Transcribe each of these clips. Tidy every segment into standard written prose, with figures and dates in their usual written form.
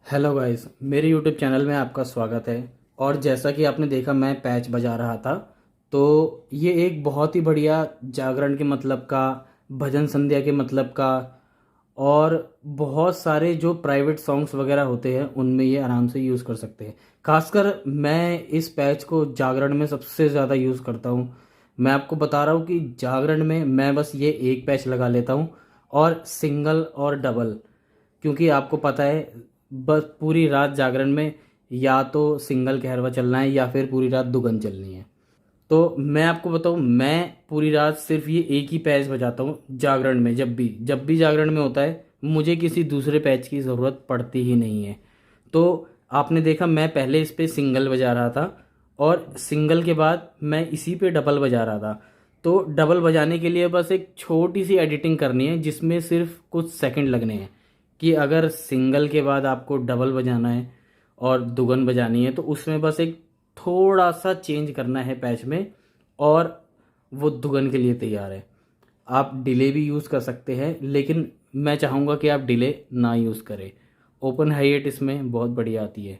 Hello guys, मेरे YouTube channel में आपका स्वागत है। और जैसा कि आपने देखा, मैं पैच बजा रहा था। तो ये एक बहुत ही बढ़िया जागरण के मतलब का, भजन संध्या के मतलब का, और बहुत सारे जो प्राइवेट सॉन्ग्स वगैरह होते हैं उनमें ये आराम से यूज़ कर सकते हैं। खासकर मैं इस पैच को जागरण में सबसे ज़्यादा यूज़ करता हूँ। मैं आपको बता रहा हूँ कि जागरण में मैं बस ये एक पैच लगा लेता हूँ, और सिंगल और डबल, क्योंकि आपको पता है बस पूरी रात जागरण में या तो सिंगल कहरवा चलना है या फिर पूरी रात दुगन चलनी है। तो मैं आपको बताऊं, मैं पूरी रात सिर्फ ये एक ही पैच बजाता हूँ जागरण में। जब भी जागरण में होता है, मुझे किसी दूसरे पैच की ज़रूरत पड़ती ही नहीं है। तो आपने देखा, मैं पहले इस पे सिंगल बजा रहा था, और सिंगल के बाद मैं इसी पे डबल बजा रहा था। तो डबल बजाने के लिए बस एक छोटी सी एडिटिंग करनी है, जिसमें सिर्फ कुछ सेकंड लगने हैं। कि अगर सिंगल के बाद आपको डबल बजाना है और दुगन बजानी है, तो उसमें बस एक थोड़ा सा चेंज करना है पैच में, और वो दुगन के लिए तैयार है। आप डिले भी यूज़ कर सकते हैं, लेकिन मैं चाहूँगा कि आप डिले ना यूज़ करें। ओपन हाईएट इसमें बहुत बढ़िया आती है।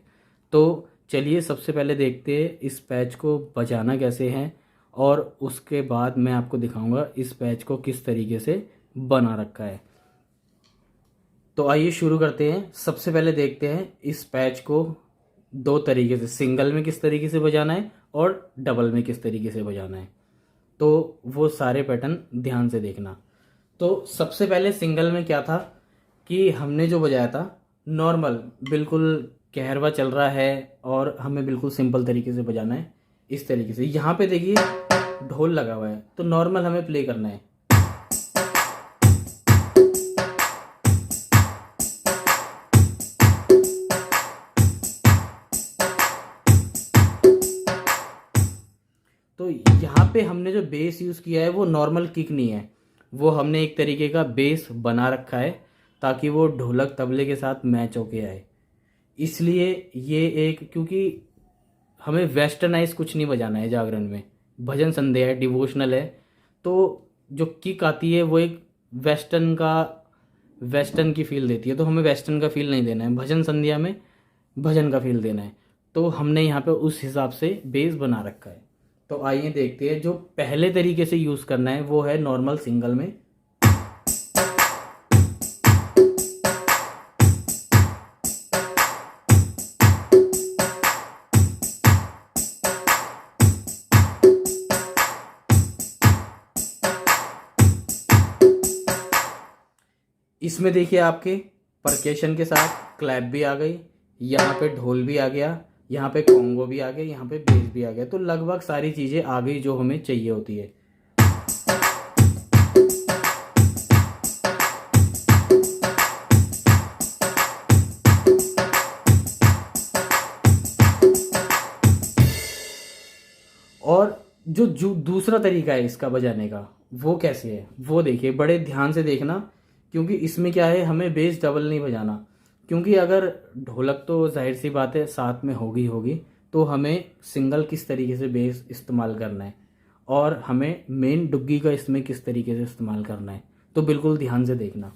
तो चलिए, सबसे पहले देखते हैं इस पैच को बजाना कैसे है, और उसके बाद मैं आपको दिखाऊंगा इस पैच को किस तरीके से बना रखा है। तो आइए शुरू करते हैं। सबसे पहले देखते हैं इस पैच को दो तरीके से, सिंगल में किस तरीके से बजाना है और डबल में किस तरीके से बजाना है। तो वो सारे पैटर्न ध्यान से देखना। तो सबसे पहले सिंगल में क्या था कि हमने जो बजाया था नॉर्मल, बिल्कुल कहरवा चल रहा है और हमें बिल्कुल सिंपल तरीके से बजाना है। इस तरीके से यहाँ पे देखिए ढोल लगा हुआ है, तो नॉर्मल हमें प्ले करना है। तो यहाँ पे हमने जो बेस यूज़ किया है वो नॉर्मल किक नहीं है, वो हमने एक तरीके का बेस बना रखा है ताकि वो ढोलक तबले के साथ मैच होके आए। इसलिए ये एक, क्योंकि हमें वेस्टर्नाइज कुछ नहीं बजाना है जागरण में, भजन संध्या है, डिवोशनल है। तो जो किक आती है वो एक वेस्टर्न की फील देती है, तो हमें वेस्टर्न का फील नहीं देना है भजन संध्या में, भजन का फील देना है। तो हमने यहाँ पे उस हिसाब से बेस बना रखा है। तो आइए देखते हैं, जो पहले तरीके से यूज़ करना है वो है नॉर्मल सिंगल में। इसमें देखिए आपके परकेशन के साथ क्लैप भी आ गई, यहाँ पे ढोल भी आ गया, यहाँ पे कॉन्गो भी आ गया, यहाँ पे बेस भी आ गया। तो लगभग सारी चीज़ें आ गई जो हमें चाहिए होती है। और जो दूसरा तरीका है इसका बजाने का, वो कैसे है वो देखिए, बड़े ध्यान से देखना। क्योंकि इसमें क्या है, हमें बेस डबल नहीं बजाना। क्योंकि अगर ढोलक तो जाहिर सी बात है साथ में होगी होगी, तो हमें सिंगल किस तरीके से बेस इस्तेमाल करना है, और हमें मेन डुग्गी का इसमें किस तरीके से इस्तेमाल करना है। तो बिल्कुल ध्यान से देखना।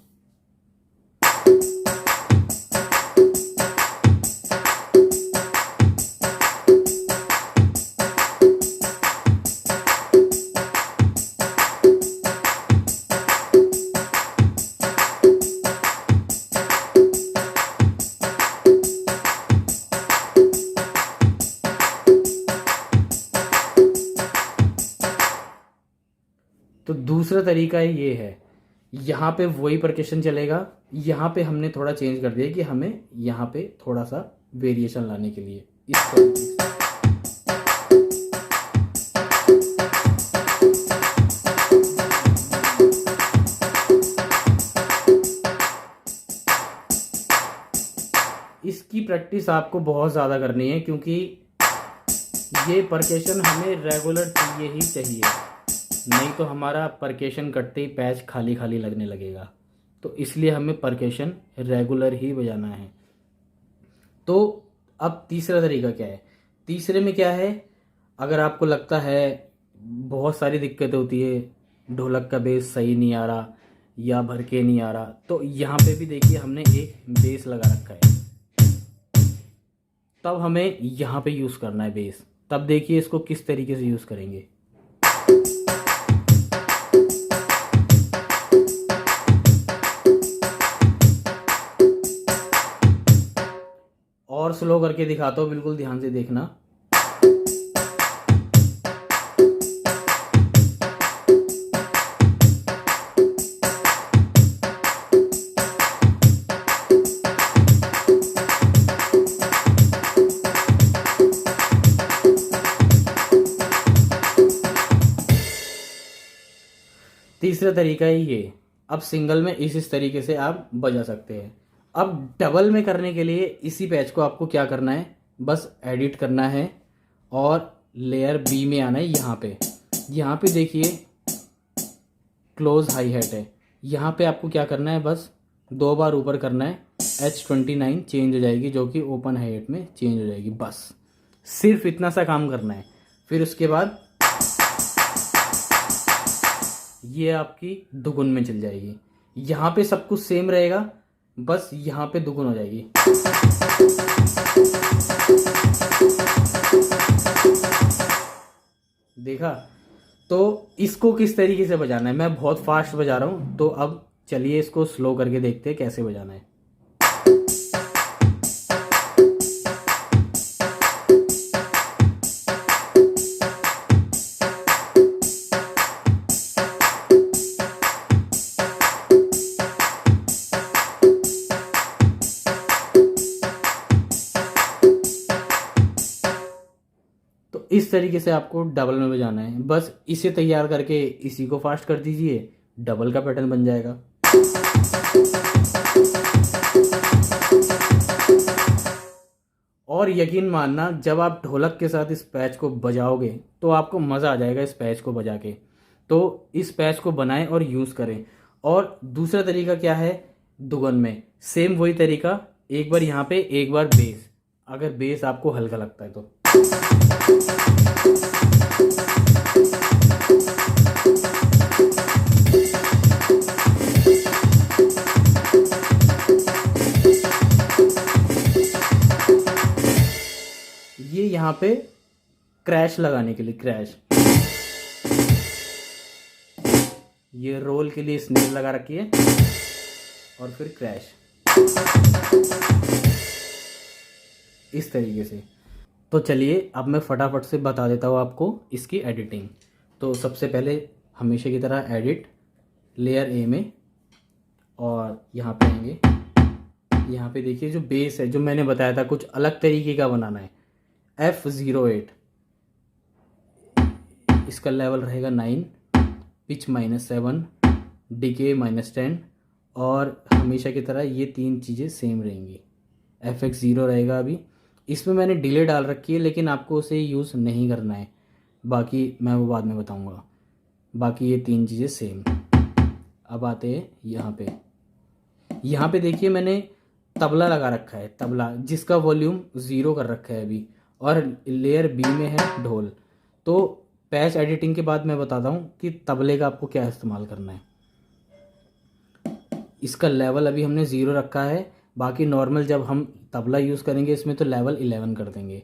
तो दूसरा तरीका ये है, यहाँ पे वही परकशन चलेगा, यहाँ पे हमने थोड़ा चेंज कर दिया कि हमें यहाँ पे थोड़ा सा वेरिएशन लाने के लिए इस तरीके से। इसकी प्रैक्टिस आपको बहुत ज़्यादा करनी है, क्योंकि ये परकेशन हमें रेगुलर चाहिए ही चाहिए, नहीं तो हमारा परकेशन कटते ही पैच खाली खाली लगने लगेगा। तो इसलिए हमें परकेशन रेगुलर ही बजाना है। तो अब तीसरा तरीका क्या है, तीसरे में क्या है, अगर आपको लगता है बहुत सारी दिक्कतें होती है, ढोलक का बेस सही नहीं आ रहा या भर के नहीं आ रहा, तो यहाँ पे भी देखिए हमने एक बेस लगा रखा है। तब हमें यहाँ पे यूज़ करना है बेस। तब देखिए इसको किस तरीके से यूज़ करेंगे। और स्लो करके दिखाता हूँ, बिल्कुल ध्यान से देखना। तीसरा तरीका है ये। अब सिंगल में इस तरीके से आप बजा सकते हैं। अब डबल में करने के लिए इसी पैच को आपको क्या करना है, बस एडिट करना है और लेयर बी में आना है। यहाँ पे देखिए क्लोज हाई हैट है। यहाँ पे आपको क्या करना है, बस 2 बार ऊपर करना है। H29 चेंज हो जाएगी, जो कि ओपन हाई हैट में चेंज हो जाएगी। बस सिर्फ इतना सा काम करना है। फिर उसके बाद ये आपकी दुगुन में चल जाएगी। यहाँ पे सब कुछ सेम रहेगा, बस यहाँ पे दुगुन हो जाएगी। देखा? तो इसको किस तरीके से बजाना है। मैं बहुत फास्ट बजा रहा हूँ, तो अब चलिए इसको स्लो करके देखते हैं कैसे बजाना है। तो इस तरीके से आपको डबल में बजाना है। बस इसे तैयार करके इसी को फास्ट कर दीजिए, डबल का पैटर्न बन जाएगा। और यकीन मानना, जब आप ढोलक के साथ इस पैच को बजाओगे तो आपको मज़ा आ जाएगा इस पैच को बजा के। तो इस पैच को बनाएं और यूज़ करें। और दूसरा तरीका क्या है, दुगन में सेम वही तरीका, एक बार यहाँ पे एक बार बेस, अगर बेस आपको हल्का लगता है तो। ये यहाँ पे क्रैश लगाने के लिए, क्रैश, ये रोल के लिए स्नेल लगा रखी है और फिर क्रैश, इस तरीके से। तो चलिए अब मैं फटाफट से बता देता हूँ आपको इसकी एडिटिंग। तो सबसे पहले हमेशा की तरह एडिट, लेयर ए में, और यहाँ पे आएंगे। यहाँ पे देखिए जो बेस है, जो मैंने बताया था कुछ अलग तरीके का बनाना है, F08, इसका लेवल रहेगा 9, पिच -7, डिके -10, और हमेशा की तरह ये 3 चीज़ें सेम रहेंगी। FX0 रहेगा। अभी इसमें मैंने डिले डाल रखी है, लेकिन आपको उसे यूज़ नहीं करना है, बाकी मैं वो बाद में बताऊंगा। बाकी ये 3 चीज़ें सेम। अब आते हैं यहाँ पे देखिए मैंने तबला लगा रखा है, तबला जिसका वॉल्यूम 0 कर रखा है अभी, और लेयर बी में है ढोल। तो पैच एडिटिंग के बाद मैं बताता हूँ कि तबले का आपको क्या इस्तेमाल करना है। इसका लेवल अभी हमने 0 रखा है, बाकी नॉर्मल जब हम तबला यूज़ करेंगे इसमें तो लेवल 11 कर देंगे।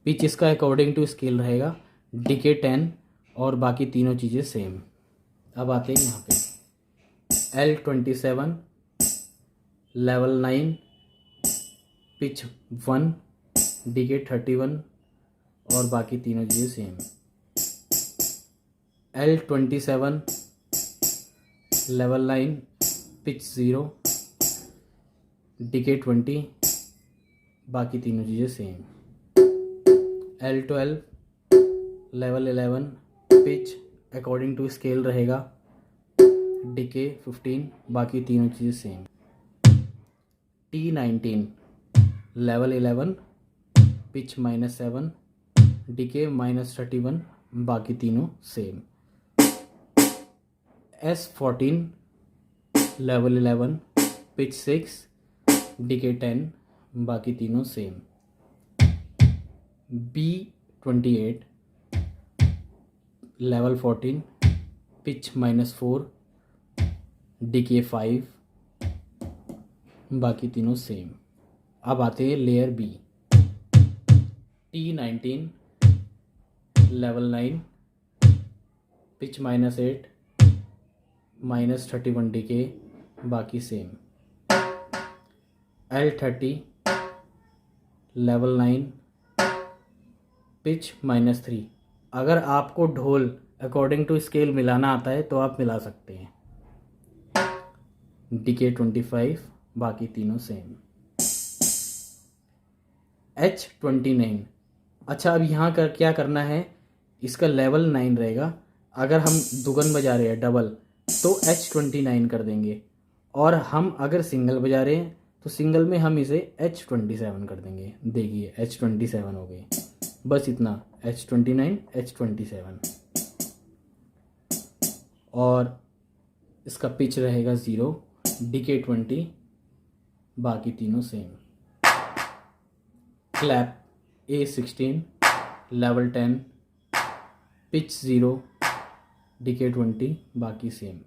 पिच इसका अकॉर्डिंग टू स्केल रहेगा, डिके 10, और बाकी तीनों चीज़ें सेम। अब आते हैं यहाँ पे L27, लेवल 9, पिच 1, डिके 31, और बाकी तीनों चीज़ें same. L27, level 9, pitch 0, decay 20, बाकी तीनों चीज़ें same. L12, level 11, pitch according to scale रहेगा, डिके 15, बाकी तीनों चीज़ें same. T19, level 11, pitch -7, decay -31, बाकी तीनों same. S14, level 11, pitch 6, decay 10, बाकी तीनों same. B28, level 14, pitch -4, decay 5, बाकी तीनों सेम। अब आते हैं layer B. T19 level 9 pitch -8 -31 decay बाकी सेम। L30 level 9 pitch -3। अगर आपको ढोल अकॉर्डिंग टू स्केल मिलाना आता है तो आप मिला सकते हैं। डीके 25 बाकी तीनों सेम। H29। अच्छा, अब यहाँ कर क्या करना है, इसका लेवल 9 रहेगा। अगर हम दुगन बजा रहे हैं डबल तो H29 कर देंगे, और हम अगर सिंगल बजा रहे हैं तो सिंगल में हम इसे H27 कर देंगे। देखिए H27 हो गई, बस इतना, H29 H27। और इसका पिच रहेगा 0, डीके 20 बाकी तीनों same. Clap A16 level 10 pitch 0, decay 20 बाकी सेम।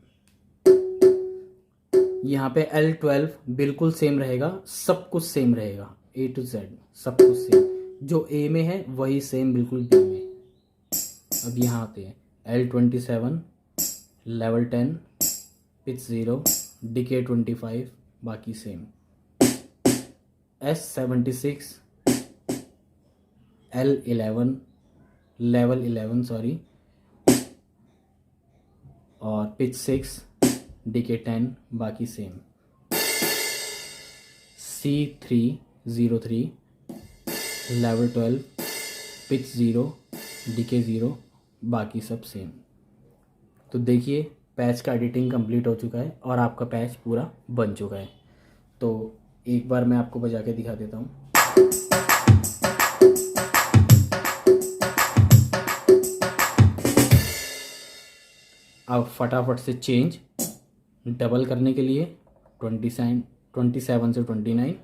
यहाँ पे L12 बिल्कुल सेम रहेगा, सब कुछ सेम रहेगा, A to Z सब कुछ सेम, जो A में है वही सेम बिल्कुल B में। अब यहाँ आते हैं L27 लेवल 10 पिच 0, डीके 25 बाकी same. S76 L11 level 11 sorry, और पिच 6, डीके 10 बाकी same. C303 level 12 pitch 0, DK 0 बाकी सब सेम। तो देखिए पैच का एडिटिंग कंप्लीट हो चुका है और आपका पैच पूरा बन चुका है। तो एक बार मैं आपको बजा के दिखा देता हूँ। अब फटाफट से चेंज डबल करने के लिए 27 से 29।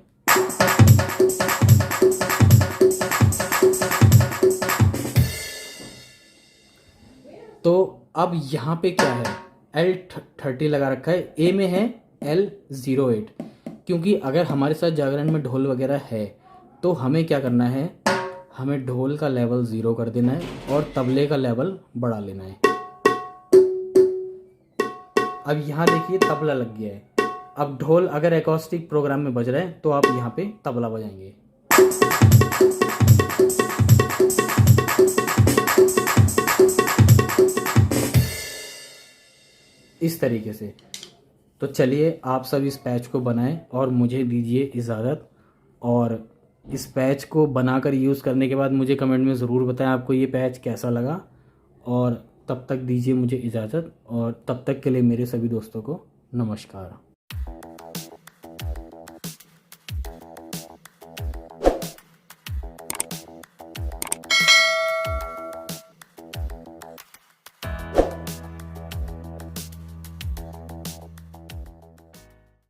तो अब यहाँ पे क्या है, L30 लगा रखा है, A में है L08। क्योंकि अगर हमारे साथ जागरण में ढोल वगैरह है तो हमें क्या करना है, हमें ढोल का लेवल 0 कर देना है और तबले का लेवल बढ़ा लेना है। अब यहाँ देखिए तबला लग गया है। अब ढोल अगर एकॉस्टिक प्रोग्राम में बज रहा है तो आप यहाँ पे तबला बजाएंगे। इस तरीके से। तो चलिए आप सब इस पैच को बनाएं और मुझे दीजिए इजाज़त। और इस पैच को बनाकर यूज़ करने के बाद मुझे कमेंट में ज़रूर बताएं आपको ये पैच कैसा लगा। और तब तक दीजिए मुझे इजाज़त, और तब तक के लिए मेरे सभी दोस्तों को नमस्कार।